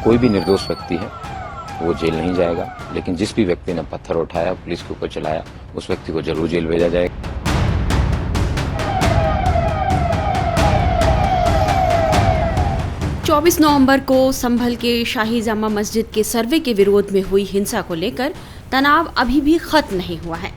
कोई भी निर्दोष व्यक्ति है वो जेल नहीं जाएगा, लेकिन जिस भी व्यक्ति ने पत्थर उठाया, पुलिस के ऊपर चलाया, उस व्यक्ति को जरूर जेल भेजा जाएगा। 24 नवंबर को संभल के शाही जामा मस्जिद के सर्वे के विरोध में हुई हिंसा को लेकर तनाव अभी भी खत्म नहीं हुआ है।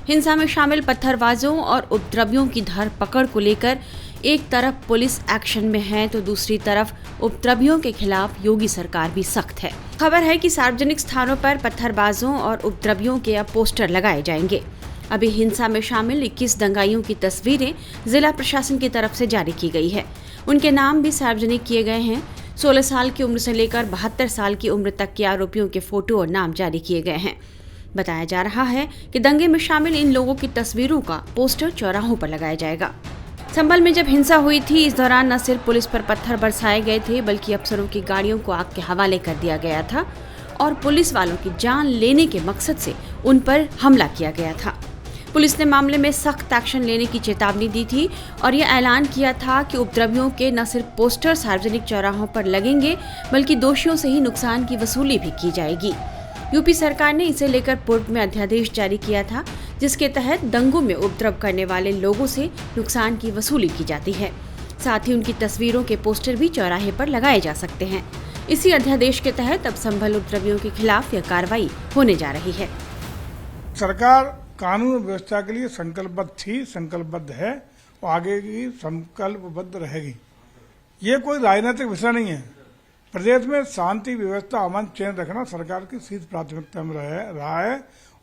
हिंसा में शामिल पत्थरबाजों और उपद्रवियों की धरपकड़ को लेकर एक तरफ पुलिस एक्शन में है तो दूसरी तरफ उपद्रवियों के खिलाफ योगी सरकार भी सख्त है। खबर है कि सार्वजनिक स्थानों पर पत्थरबाजों और उपद्रवियों के अब पोस्टर लगाए जाएंगे। अभी हिंसा में शामिल 21 दंगाइयों की तस्वीरें जिला प्रशासन की तरफ से जारी की गई है। उनके नाम भी सार्वजनिक किए गए हैं। 16 साल की उम्र से लेकर 72 साल की उम्र तक के आरोपियों के फोटो और नाम जारी किए गए हैं। बताया जा रहा है कि दंगे में शामिल इन लोगों की तस्वीरों का पोस्टर चौराहों पर लगाया जाएगा। संभल में जब हिंसा हुई थी, इस दौरान न सिर्फ पुलिस पर पत्थर बरसाए गए थे, बल्कि अफसरों की गाड़ियों को आग के हवाले कर दिया गया था और पुलिस वालों की जान लेने के मकसद से उन पर हमला किया गया था। पुलिस ने मामले में सख्त एक्शन लेने की चेतावनी दी थी और यह ऐलान किया था कि उपद्रवियों के न सिर्फ पोस्टर सार्वजनिक चौराहों पर लगेंगे, बल्कि दोषियों से ही नुकसान की वसूली भी की जाएगी। यूपी सरकार ने इसे लेकर पूर्व में अध्यादेश जारी किया था, जिसके तहत दंगों में उपद्रव करने वाले लोगों से नुकसान की वसूली की जाती है। साथ ही उनकी तस्वीरों के पोस्टर भी चौराहे पर लगाए जा सकते हैं। इसी अध्यादेश के तहत अब संभल उपद्रवियों के खिलाफ यह कार्रवाई होने जा रही है। सरकार कानून व्यवस्था के लिए संकल्पबद्ध थी, संकल्पबद्ध है और आगे की संकल्पबद्ध रहेगी। ये कोई राजनीतिक विषय नहीं है। प्रदेश में शांति व्यवस्था अमन चैन रखना सरकार की शीर्ष प्राथमिकता में रहा है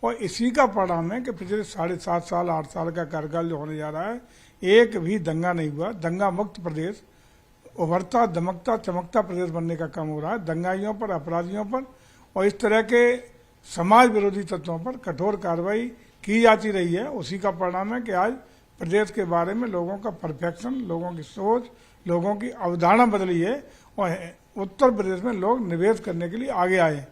और इसी का परिणाम है कि पिछले 7.5 साल 8 साल का कार्यकाल जो होने जा रहा है, एक भी दंगा नहीं हुआ। दंगा मुक्त प्रदेश, उभरता दमकता चमकता प्रदेश बनने का काम हो रहा है। दंगाइयों पर, अपराधियों पर और इस तरह के समाज विरोधी तत्वों पर कठोर कार्रवाई की जाती रही है। उसी का परिणाम है कि आज प्रदेश के बारे में लोगों का परफेक्शन, लोगों की सोच, लोगों की अवधारणा बदली है और उत्तर प्रदेश में लोग निवेश करने के लिए आगे आए।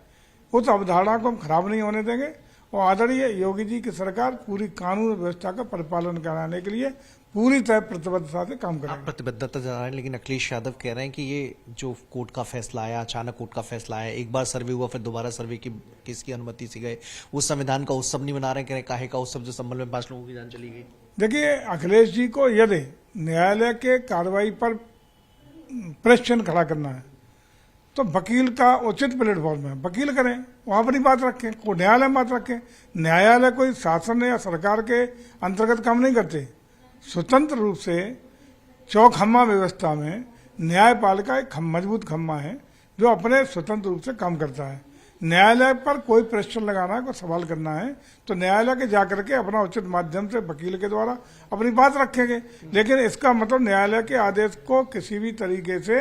उस अवधारणा को हम खराब नहीं होने देंगे और आदरणीय योगी जी की सरकार पूरी कानून व्यवस्था का परिपालन कराने के लिए पूरी तरह प्रतिबद्धता से काम करेंगे। प्रतिबद्धता जता रहे हैं, लेकिन अखिलेश यादव कह रहे हैं कि ये जो कोर्ट का फैसला आया, अचानक कोर्ट का फैसला आया, एक बार सर्वे हुआ फिर दोबारा सर्वे की किसकी अनुमति से गए, उस संविधान का उत्सव नहीं मना रहे, कह रहे काहे का उत्सव जो संभल में 5 लोगों की जान चली गई। देखिए, अखिलेश जी को यदि न्यायालय के कार्रवाई पर प्रश्न खड़ा करना है तो वकील का उचित प्लेटफॉर्म है, वकील करें, वहां अपनी बात रखें, को न्यायालय में बात रखें। न्यायालय कोई शासन या सरकार के अंतर्गत काम नहीं करते। स्वतंत्र रूप से चौखम्मा व्यवस्था में न्यायपालिका एक मजबूत खम्मा है जो अपने स्वतंत्र रूप से काम करता है। न्यायालय पर कोई प्रश्न लगाना है, कोई सवाल करना है तो न्यायालय के जाकर के अपना उचित माध्यम से वकील के द्वारा अपनी बात रखेंगे। लेकिन इसका मतलब न्यायालय के आदेश को किसी भी तरीके से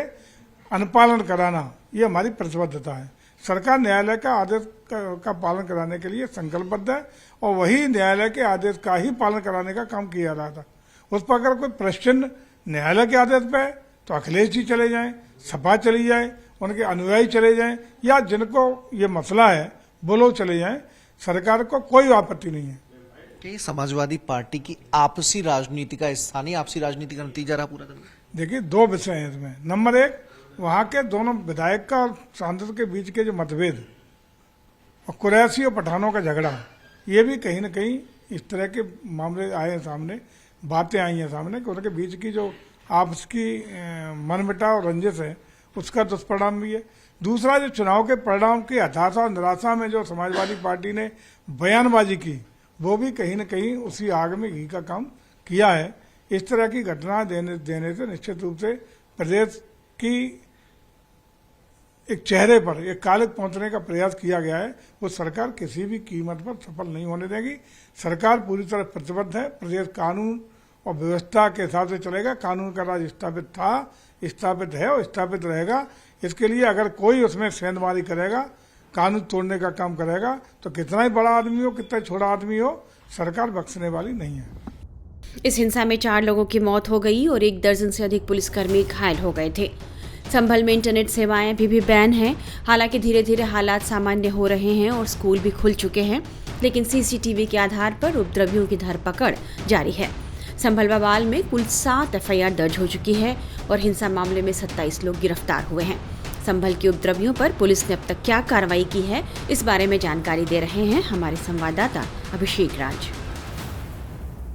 अनुपालन कराना, ये हमारी प्रतिबद्धता है। सरकार न्यायालय का आदेश का पालन कराने के लिए संकल्पबद्ध है और वही न्यायालय के आदेश का ही पालन कराने का काम किया जा रहा था। उस पर अगर कोई प्रश्न न्यायालय के आदेश पे है तो अखिलेश जी चले जाएं, सपा चली जाए, उनके अनुयायी चले जाएं या जिनको ये मसला है वो लोग चले जाएं। सरकार को कोई आपत्ति नहीं है। कि समाजवादी पार्टी की आपसी राजनीति का, स्थानीय आपसी राजनीति का नतीजा रहा पूरा दिन। देखिए, 2 विषय हैं इसमें। नंबर 1, वहां के दोनों विधायक का सांसद के बीच के जो मतभेद और कुरैशी और पठानों का झगड़ा, ये भी कहीं न कहीं इस तरह के मामले आए हैं सामने, बातें आई हैं सामने कि उनके बीच की जो आपस की मनमुटाव और रंजिश है उसका दुष्परिणाम भी है। दूसरा, जो चुनाव के परिणाम की हताशा और निराशा में जो समाजवादी पार्टी ने बयानबाजी की, वो भी कहीं न कहीं उसी आग में घी का काम किया है। इस तरह की घटना देने से निश्चित रूप से प्रदेश की एक चेहरे पर एक कालिक पहुंचने का प्रयास किया गया है, वो सरकार किसी भी कीमत पर सफल नहीं होने देगी। सरकार पूरी तरह प्रतिबद्ध है। प्रदेश कानून और व्यवस्था के हिसाब से चलेगा। कानून का राज स्थापित था, स्थापित है और स्थापित रहेगा। इसके लिए अगर कोई उसमें सेंधमारी करेगा, कानून तोड़ने का काम करेगा, तो कितना ही बड़ा आदमी हो, कितना छोटा आदमी हो, सरकार बख्शने वाली नहीं है। इस हिंसा में 4 लोगों की मौत हो गई और 1 दर्जन से अधिक पुलिसकर्मी घायल हो गए थे। संभल में इंटरनेट सेवाएं अभी भी बैन हैं। हालांकि धीरे धीरे हालात सामान्य हो रहे हैं और स्कूल भी खुल चुके हैं, लेकिन सीसीटीवी के आधार पर उपद्रवियों की धरपकड़ जारी है। संभल बवाल में कुल 7 एफआईआर दर्ज हो चुकी है और हिंसा मामले में 27 लोग गिरफ्तार हुए हैं। संभल के उपद्रवियों पर पुलिस ने अब तक क्या कार्रवाई की है, इस बारे में जानकारी दे रहे हैं हमारे संवाददाता अभिषेक राज।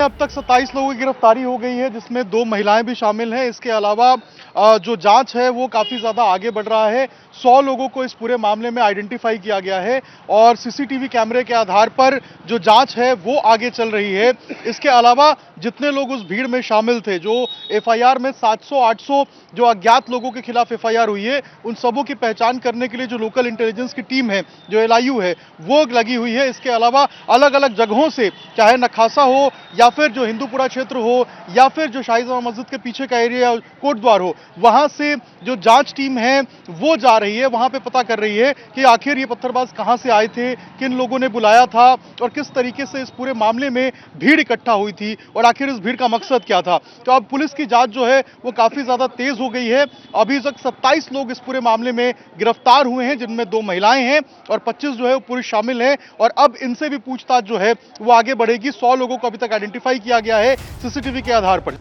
अब तक 27 लोगों की गिरफ्तारी हो गई है, जिसमें 2 महिलाएं भी शामिल हैं। इसके अलावा जो जांच है वो काफी ज्यादा आगे बढ़ रहा है। 100 लोगों को इस पूरे मामले में आइडेंटिफाई किया गया है और सीसीटीवी कैमरे के आधार पर जो जांच है वो आगे चल रही है। इसके अलावा जितने लोग उस भीड़ में शामिल थे, जो एफआईआर में 700-800 जो अज्ञात लोगों के खिलाफ एफआईआर हुई है, उन सबों की पहचान करने के लिए जो लोकल इंटेलिजेंस की टीम है, जो एलआईयू है, वो लगी हुई है। इसके अलावा अलग अलग जगहों से, चाहे नखासा हो या फिर जो हिंदूपुरा क्षेत्र हो या फिर जो शाही जामा मस्जिद के पीछे का एरिया कोटद्वार हो, वहां से जो जांच टीम है वो जा रही है, वहां पे पता कर रही है कि आखिर ये पत्थरबाज कहां से आए थे, किन लोगों ने बुलाया था और किस तरीके से इस पूरे मामले में भीड़ इकट्ठा हुई थी और आखिर इस भीड़ का मकसद क्या था। तो अब पुलिस की जांच जो है वो काफी ज्यादा तेज हो गई है। अभी तक 27 लोग इस पूरे मामले में गिरफ्तार हुए हैं, जिनमें 2 महिलाएं हैं और 25 जो है वो पुरुष शामिल हैं और अब इनसे भी पूछताछ जो है वो आगे बढ़ेगी। 100 लोगों को अभी तक आइडेंटिफाई किया गया है सीसीटीवी के आधार पर।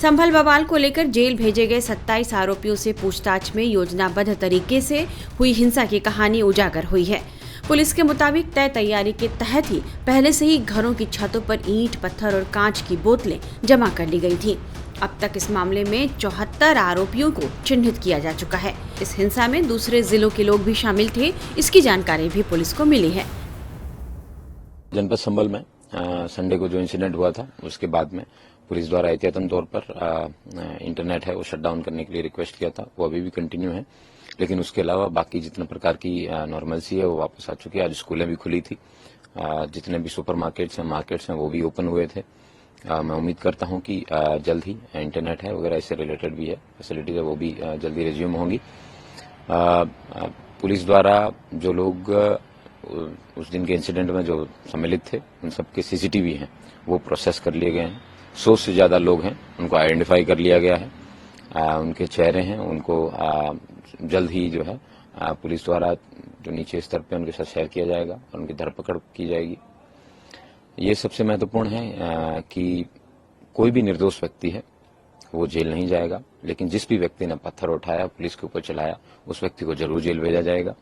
संभल बवाल को लेकर जेल भेजे गए 27 आरोपियों से पूछताछ में योजनाबद्ध तरीके से हुई हिंसा की कहानी उजागर हुई है। पुलिस के मुताबिक तय तैयारी के तहत ही पहले से ही घरों की छतों पर ईंट, पत्थर और कांच की बोतलें जमा कर ली गई थी। अब तक इस मामले में 74 आरोपियों को चिन्हित किया जा चुका है। इस हिंसा में दूसरे जिलों के लोग भी शामिल थे, इसकी जानकारी भी पुलिस को मिली है। जनपद संभल में संडे को जो इंसिडेंट हुआ था, उसके बाद में पुलिस द्वारा एहतियातन तौर पर इंटरनेट है वो शट डाउन करने के लिए रिक्वेस्ट किया था। वो अभी भी कंटिन्यू है, लेकिन उसके अलावा बाकी जितने प्रकार की नॉर्मलसी है वो वापस आ चुकी है। आज स्कूलें भी खुली थी, जितने भी सुपर मार्केट्स हैं वो भी ओपन हुए थे। मैं उम्मीद करता हूं कि जल्द ही इंटरनेट है वगैरह इससे रिलेटेड भी है फैसिलिटीज है वो भी जल्दी रिज्यूम होंगी। पुलिस द्वारा जो लोग उस दिन के इंसिडेंट में जो सम्मिलित थे, उन सबके सीसीटीवी हैं वो प्रोसेस कर लिए गए हैं। 100 से ज्यादा लोग हैं, उनको आइडेंटिफाई कर लिया गया है। उनके चेहरे हैं, उनको जल्द ही जो है पुलिस द्वारा जो नीचे स्तर पे उनके साथ शेयर किया जाएगा और उनकी धरपकड़ की जाएगी। ये सबसे महत्वपूर्ण है कि कोई भी निर्दोष व्यक्ति है वो जेल नहीं जाएगा, लेकिन जिस भी व्यक्ति ने पत्थर उठाया, पुलिस के ऊपर चलाया, उस व्यक्ति को जरूर जेल भेजा जाएगा।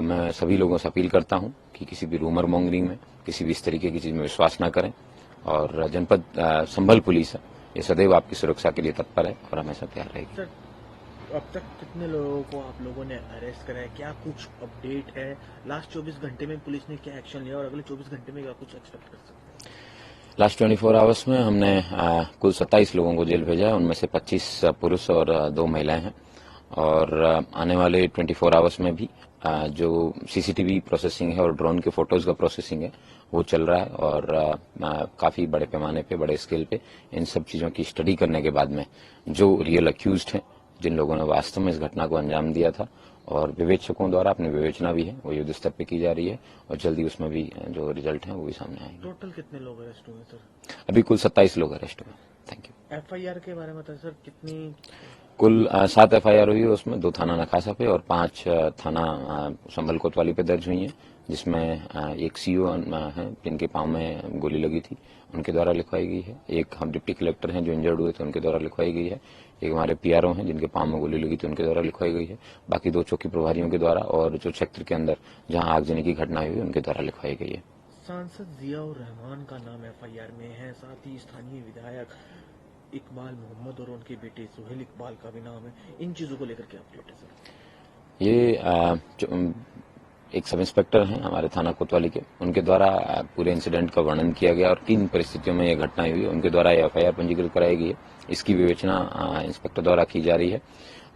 मैं सभी लोगों से अपील करता हूं कि किसी भी रूमर मॉन्गरिंग में, किसी भी इस तरीके की चीज में विश्वास न करें और जनपद संभल पुलिस है ये सदैव आपकी सुरक्षा के लिए तत्पर है और हमेशा तैयार रहेगी। सर, अब तक कितने लोगों को आप लोगों ने अरेस्ट करा है, क्या कुछ अपडेट है? लास्ट 24 घंटे में पुलिस ने क्या एक्शन लिया और अगले 24 घंटे में क्या कुछ एक्सपेक्ट कर सकते हैं? लास्ट 24 आवर्स में हमने कुल 27 लोगों को जेल भेजा है, उनमें से 25 पुरुष और 2 महिलाएं हैं और आने वाले 24 आवर्स में भी जो सीसीटीवी प्रोसेसिंग है और ड्रोन के फोटोज का प्रोसेसिंग है वो चल रहा है और काफी बड़े पैमाने पे, बड़े स्केल पे इन सब चीजों की स्टडी करने के बाद में जो रियल अक्यूज्ड हैं, जिन लोगों ने वास्तव में इस घटना को अंजाम दिया था और विवेचकों द्वारा अपनी विवेचना भी है वो युद्ध स्तर पे की जा रही है और जल्दी उसमें भी जो रिजल्ट है वो भी सामने आएंगे। टोटल कितने लोग अरेस्ट हुए सर? अभी कुल 27 लोग अरेस्ट हुए। Thank you. एफआईआर के बारे में बताएं सर, कितनी? कुल 7 एफआईआर हुई है, उसमें 2 थाना नखासा पे और 5 थाना संभल कोतवाली पे दर्ज हुई हैं, जिसमें एक सीओ हैं जिनके पांव में गोली लगी थी, उनके द्वारा लिखवाई गई है। एक हम डिप्टी कलेक्टर हैं जो इंजर्ड हुए थे, उनके द्वारा लिखवाई गई है। एक हमारे पीआरओ हैं जिनके पांव में गोली लगी थी, उनके द्वारा लिखवाई गई है। बाकी 2 चौकी प्रभारियों के द्वारा और जो क्षेत्र के अंदर जहां आगजनी की घटना हुई उनके द्वारा लिखवाई गई है। सांसद जियाउर रहमान का नाम एफआईआर में है, साथ ही स्थानीय विधायक इकबाल मोहम्मद और उनके बेटे सुहेल इकबाल का भी नाम है। इन चीजों को लेकर क्या अपडेट है सर? ये एक सब इंस्पेक्टर हैं हमारे थाना कोतवाली के, उनके द्वारा पूरे इंसिडेंट का वर्णन किया गया और किन परिस्थितियों में यह घटना हुई, उनके द्वारा एफआईआर पंजीकृत कराई गई है। इसकी विवेचना इंस्पेक्टर द्वारा की जा रही है।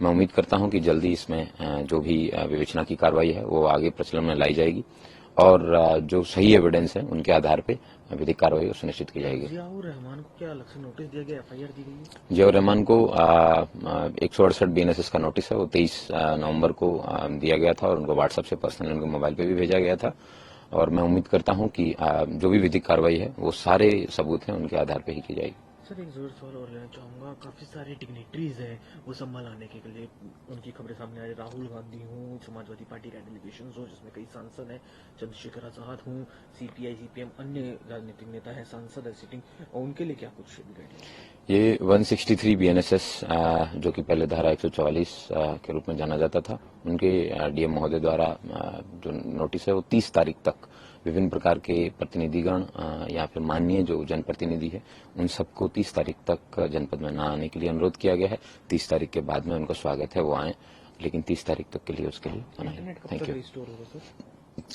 मैं उम्मीद करता हूं कि जल्दी इसमें जो भी विवेचना की कार्रवाई है वो आगे प्रचलन में लाई जाएगी और जो सही एविडेंस है उनके आधार पर विधिक कार्रवाई सुनिश्चित की जाएगी। जियाउर रहमान को क्या अलग से नोटिस दिया गया, एफआईआर दी गई है? जियाउर रहमान को 168 बीएनएसएस का नोटिस है, वो 23 नवंबर को दिया गया था और उनको व्हाट्सएप से पर्सनली उनके मोबाइल पे भी भेजा गया था और मैं उम्मीद करता हूं कि जो भी विधिक कार्रवाई है वो सारे सबूत हैं उनके आधार पर ही की जाएगी। सर, एक जरूर सवाल और लेना चाहूंगा, काफी सारे डिग्नेटरीज हैं वो संभाल आने के लिए उनकी खबरें सामने आ रही। राहुल गांधी हूँ, समाजवादी पार्टी का डेलीगेशन हो जिसमें कई सांसद हैं, चंद्रशेखर आजाद हूँ, सीपीआई सीपीएम अन्य राजनीतिक नेता है, सांसद है सिटिंग, और उनके लिए क्या कुछ गाइडलाइन? ये 163 BNSS जो कि पहले धारा 144 के रूप में जाना जाता था, उनके डीएम महोदय द्वारा जो नोटिस है वो 30 तारीख तक विभिन्न प्रकार के प्रतिनिधिगण या फिर माननीय जो जनप्रतिनिधि है उन सबको 30 तारीख तक जनपद में न आने के लिए अनुरोध किया गया है। 30 तारीख के बाद में उनको स्वागत है वो आए, लेकिन 30 तारीख तक के लिए उसके लिए मना है। Thank you.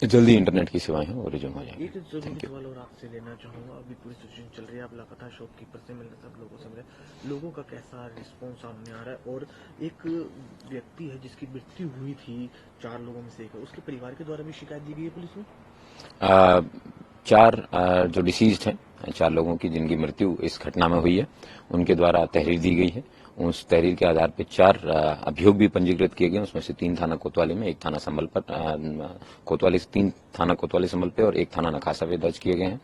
जल्दी इंटरनेट की सेवाएं हैं वो रिज्यूम हो जाएंगी। एक जरूरी सवाल और आपसे लेना चाहूंगा, अभी पूरी सिचुएशन चल रही है, आप लगातार शॉपकीपर से मिल रहे, सब लोगों से मिल रहे, लोगों का कैसा रिस्पॉन्स सामने आ रहा है? और एक व्यक्ति है जिसकी मृत्यु हुई थी, 4 लोगों में से एक है, उसके परिवार के द्वारा भी शिकायत दी गई है पुलिस में? 4 जो डिसीज्ड हैं, 4 लोगों की जिनकी मृत्यु इस घटना में हुई है, उनके द्वारा तहरीर दी गई है। उस तहरीर के आधार पर 4 अभियोग भी पंजीकृत किए गए, उसमें से 3 थाना कोतवाली में, 1 थाना संभल पर, कोतवाली 3 थाना कोतवाली संभल पे और 1 थाना नखासा पे दर्ज किए गए हैं।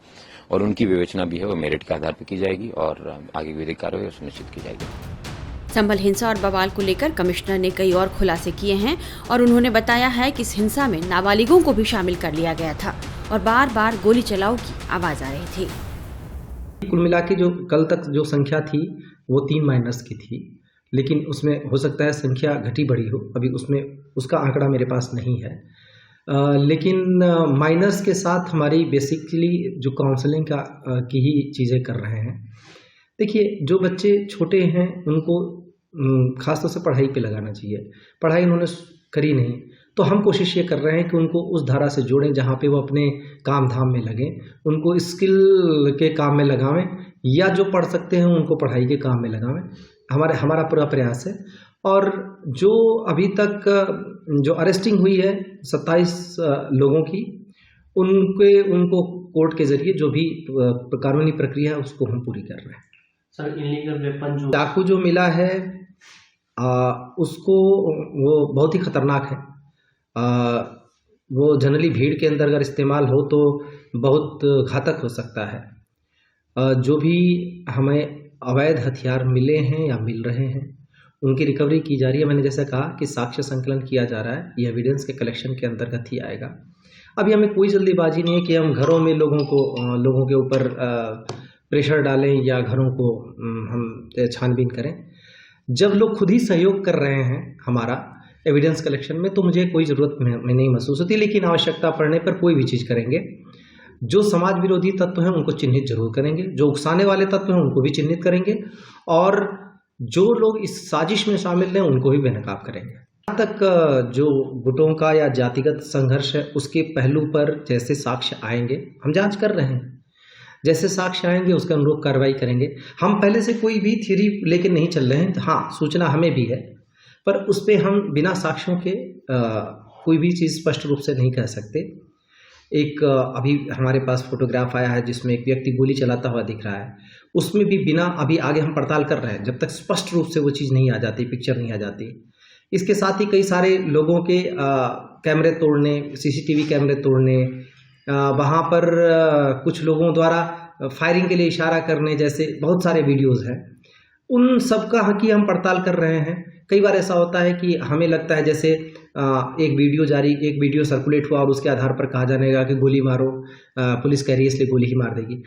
और उनकी विवेचना भी है वो मेरिट के आधार पर की जाएगी और आगे विधिक कार्रवाई सुनिश्चित की जाएगी। संभल हिंसा और बवाल को लेकर कमिश्नर ने कई और खुलासे किए हैं और उन्होंने बताया है कि इस हिंसा में नाबालिगों को भी शामिल कर लिया गया था और बार बार गोली चलाओ की आवाज आ रही थी। कुल मिला के जो कल तक जो संख्या थी वो 3 माइनस की थी, लेकिन उसमें हो सकता है संख्या घटी बढ़ी हो, अभी उसमें उसका आंकड़ा मेरे पास नहीं है। लेकिन माइनस के साथ हमारी बेसिकली जो काउंसलिंग की ही चीज़ें कर रहे हैं। देखिए, जो बच्चे छोटे हैं उनको खासतौर से पढ़ाई पे लगाना चाहिए। पढ़ाई उन्होंने करी नहीं तो हम कोशिश ये कर रहे हैं कि उनको उस धारा से जोड़ें जहाँ पे वो अपने काम धाम में लगें, उनको स्किल के काम में लगावें, या जो पढ़ सकते हैं उनको पढ़ाई के काम में लगावें। हमारा पूरा प्रयास है। और जो अभी तक जो अरेस्टिंग हुई है 27 लोगों की, उनको कोर्ट के जरिए जो भी कानूनी प्रक्रिया है उसको हम पूरी कर रहे हैं। सर, इलीगल वेपन जो चाकू जो मिला है उसको वो बहुत ही खतरनाक है। वो जनरली भीड़ के अंदर अगर इस्तेमाल हो तो बहुत घातक हो सकता है। जो भी हमें अवैध हथियार मिले हैं या मिल रहे हैं उनकी रिकवरी की जा रही है। मैंने जैसा कहा कि साक्ष्य संकलन किया जा रहा है, ये एविडेंस के कलेक्शन के अंतर्गत ही आएगा। अभी हमें कोई जल्दीबाजी नहीं है कि हम घरों में लोगों के ऊपर प्रेशर डालें या घरों को हम छानबीन करें। जब लोग खुद ही सहयोग कर रहे हैं हमारा एविडेंस कलेक्शन में, तो मुझे कोई ज़रूरत में नहीं महसूस होती, लेकिन आवश्यकता पड़ने पर कोई भी चीज़ करेंगे। जो समाज विरोधी तत्व हैं उनको चिन्हित जरूर करेंगे, जो उकसाने वाले तत्व हैं उनको भी चिन्हित करेंगे, और जो लोग इस साजिश में शामिल हैं उनको भी बेनकाब करेंगे। यहाँ तक जो गुटों का या जातिगत संघर्ष है उसके पहलू पर जैसे साक्ष्य आएंगे, हम जांच कर रहे हैं, जैसे साक्ष्य आएंगे उसके अनुरूप कार्रवाई करेंगे। हम पहले से कोई भी थ्योरी लेके नहीं चल रहे हैं। हाँ, सूचना हमें भी है, पर उस पर हम बिना साक्ष्यों के कोई भी चीज़ स्पष्ट रूप से नहीं कह सकते। एक अभी हमारे पास फोटोग्राफ आया है जिसमें एक व्यक्ति गोली चलाता हुआ दिख रहा है, उसमें भी बिना, अभी आगे हम पड़ताल कर रहे हैं, जब तक स्पष्ट रूप से वो चीज़ नहीं आ जाती, पिक्चर नहीं आ जाती। इसके साथ ही कई सारे लोगों के कैमरे तोड़ने, सीसीटीवी कैमरे तोड़ने, वहाँ पर कुछ लोगों द्वारा फायरिंग के लिए इशारा करने जैसे बहुत सारे वीडियोज़ हैं। उन सब का की हम पड़ताल कर रहे हैं। कई बार ऐसा होता है कि हमें लगता है जैसे एक वीडियो सर्कुलेट हुआ और उसके आधार पर कहा जाने लगा कि गोली मारो, पुलिस कह रही है इसलिए गोली ही मार देगी।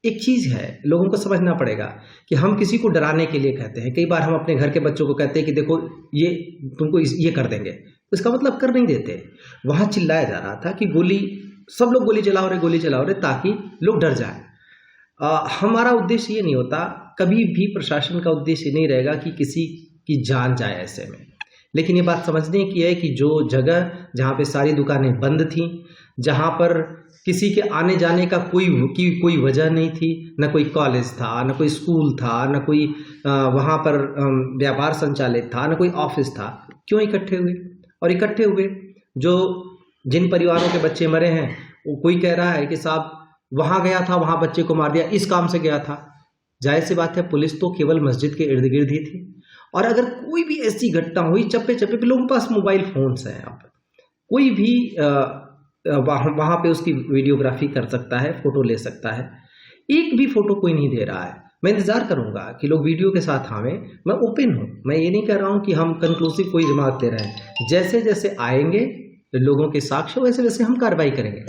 एक चीज़ है, लोगों को समझना पड़ेगा कि हम किसी को डराने के लिए कहते हैं। कई बार हम अपने घर के बच्चों को कहते हैं कि देखो ये तुमको ये कर देंगे, तो इसका मतलब कर नहीं देते। वहाँ चिल्लाया जा रहा था कि गोली, सब लोग गोली चला रहे ताकि लोग डर जाए। हमारा उद्देश्य ये नहीं होता, कभी भी प्रशासन का उद्देश्य नहीं रहेगा कि किसी की जान जाए ऐसे में। लेकिन ये बात समझने की है कि जो जगह जहाँ पे सारी दुकानें बंद थीं, जहाँ पर किसी के आने जाने का कोई वजह नहीं थी, न कोई कॉलेज था, न कोई स्कूल था, न कोई वहाँ पर व्यापार संचालित था, न कोई ऑफिस था, क्यों इकट्ठे हुए? और इकट्ठे हुए जिन परिवारों के बच्चे मरे हैं, वो कोई कह रहा है कि साहब वहाँ गया था, वहाँ बच्चे को मार दिया, इस काम से गया था। जाहिर सी बात है, पुलिस तो केवल मस्जिद के इर्द गिर्द ही थी। और अगर कोई भी ऐसी घटना हुई, चप्पे चप्पे पे लोगों के पास मोबाइल फोन्स हैं, अब कोई भी वहाँ पे उसकी वीडियोग्राफी कर सकता है, फोटो ले सकता है। एक भी फोटो कोई नहीं दे रहा है। मैं इंतजार करूंगा कि लोग वीडियो के साथ आवें। मैं ओपन हूँ, मैं ये नहीं कह रहा हूँ कि हम कंक्लूसिव कोई जमात दे रहे हैं। जैसे जैसे आएंगे लोगों के साक्ष्य, वैसे वैसे हम कार्रवाई करेंगे।